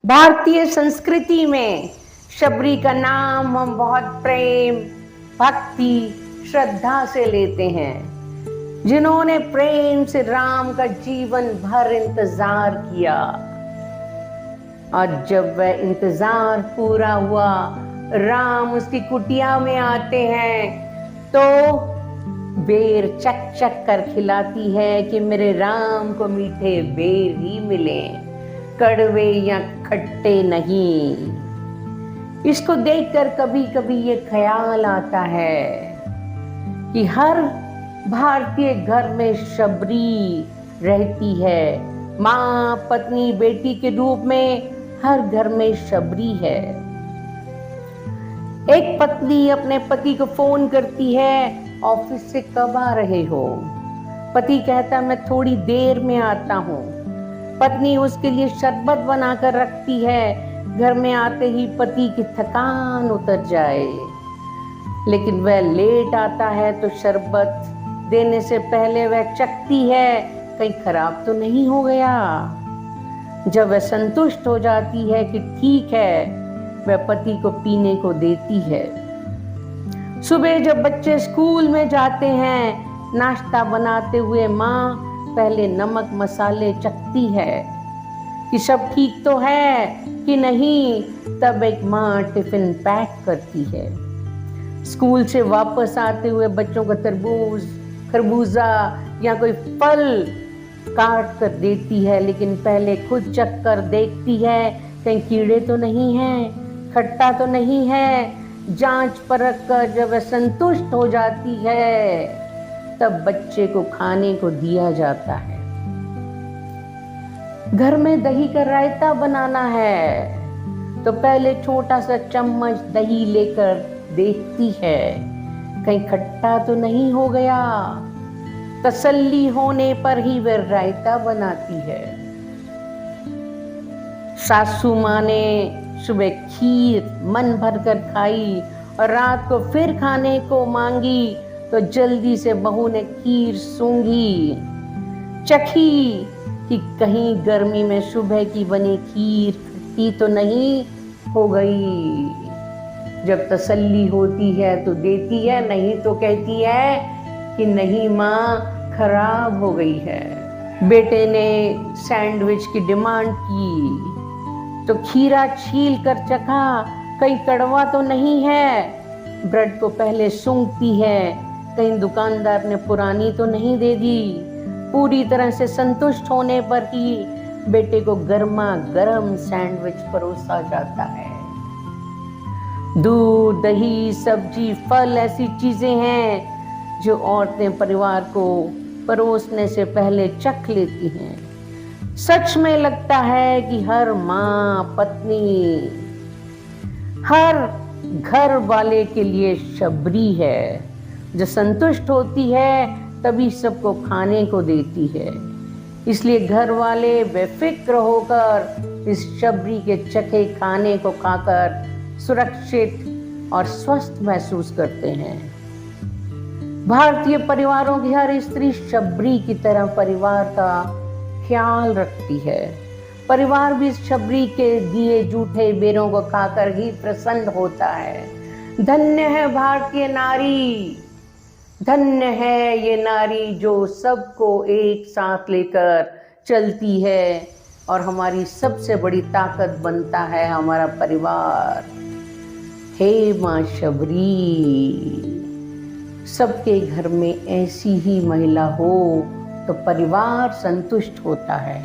भारतीय संस्कृति में शबरी का नाम हम बहुत प्रेम, भक्ति, श्रद्धा से लेते हैं, जिन्होंने प्रेम से राम का जीवन भर इंतजार किया। और जब वह इंतजार पूरा हुआ, राम उसकी कुटिया में आते हैं तो बेर चक चक कर खिलाती है कि मेरे राम को मीठे बेर ही मिले, कड़वे या खट्टे नहीं। इसको देखकर कभी कभी ये ख्याल आता है कि हर भारतीय घर में शबरी रहती है। माँ, पत्नी, बेटी के रूप में हर घर में शबरी है। एक पत्नी अपने पति को फोन करती है, ऑफिस से कब आ रहे हो? पति कहता मैं थोड़ी देर में आता हूँ। पत्नी उसके लिए शरबत बनाकर रखती है, घर में आते ही पति की थकान उतर जाए। लेकिन वह लेट आता है तो शरबत देने से पहले वह चखती है कहीं खराब तो नहीं हो गया। जब वह संतुष्ट हो जाती है कि ठीक है, वह पति को पीने को देती है। सुबह जब बच्चे स्कूल में जाते हैं, नाश्ता बनाते हुए माँ पहले नमक मसाले चखती है कि सब ठीक तो है कि नहीं। तब एक माँ टिफिन पैक करती है। स्कूल से वापस आते हुए बच्चों को तरबूज, खरबूजा या कोई फल काट कर देती है, लेकिन पहले खुद चख कर देखती है कहीं कीड़े तो नहीं हैं, खट्टा तो नहीं है। जांच परख कर जब वह संतुष्ट हो जाती है, तब बच्चे को खाने को दिया जाता है। घर में दही का रायता बनाना है तो पहले छोटा सा चम्मच दही लेकर देखती है कहीं खट्टा तो नहीं हो गया। तसल्ली होने पर ही वह रायता बनाती है। सासू माँ ने सुबह खीर मन भर कर खाई और रात को फिर खाने को मांगी तो जल्दी से बहू ने खीर सूंघी, चखी कि कहीं गर्मी में सुबह की बनी खीर खट्टी तो नहीं हो गई। जब तसल्ली होती है तो देती है, नहीं तो कहती है कि नहीं माँ, खराब हो गई है। बेटे ने सैंडविच की डिमांड की तो खीरा छील कर चखा, कहीं कड़वा तो नहीं है। ब्रेड को पहले सूंघती है, कहीं दुकानदार ने पुरानी तो नहीं दे दी। पूरी तरह से संतुष्ट होने पर ही बेटे को गर्मा गर्म सैंडविच परोसा जाता है। दूध, दही, सब्जी, फल ऐसी चीजें हैं जो औरतें परिवार को परोसने से पहले चख लेती हैं। सच में लगता है कि हर माँ, पत्नी, हर घर वाले के लिए शबरी है, जो संतुष्ट होती है तभी सबको खाने को देती है। इसलिए घर वाले बेफिक्र होकर इस शबरी के चखे खाने को खाकर सुरक्षित और स्वस्थ महसूस करते हैं। भारतीय परिवारों की हर स्त्री शबरी की तरह परिवार का ख्याल रखती है। परिवार भी शबरी के दिए जूठे बेरों को खाकर ही प्रसन्न होता है। धन्य है भारतीय नारी, धन्य है ये नारी जो सबको एक साथ लेकर चलती है और हमारी सबसे बड़ी ताकत बनता है हमारा परिवार। हे माँ शबरी, सबके घर में ऐसी ही महिला हो तो परिवार संतुष्ट होता है।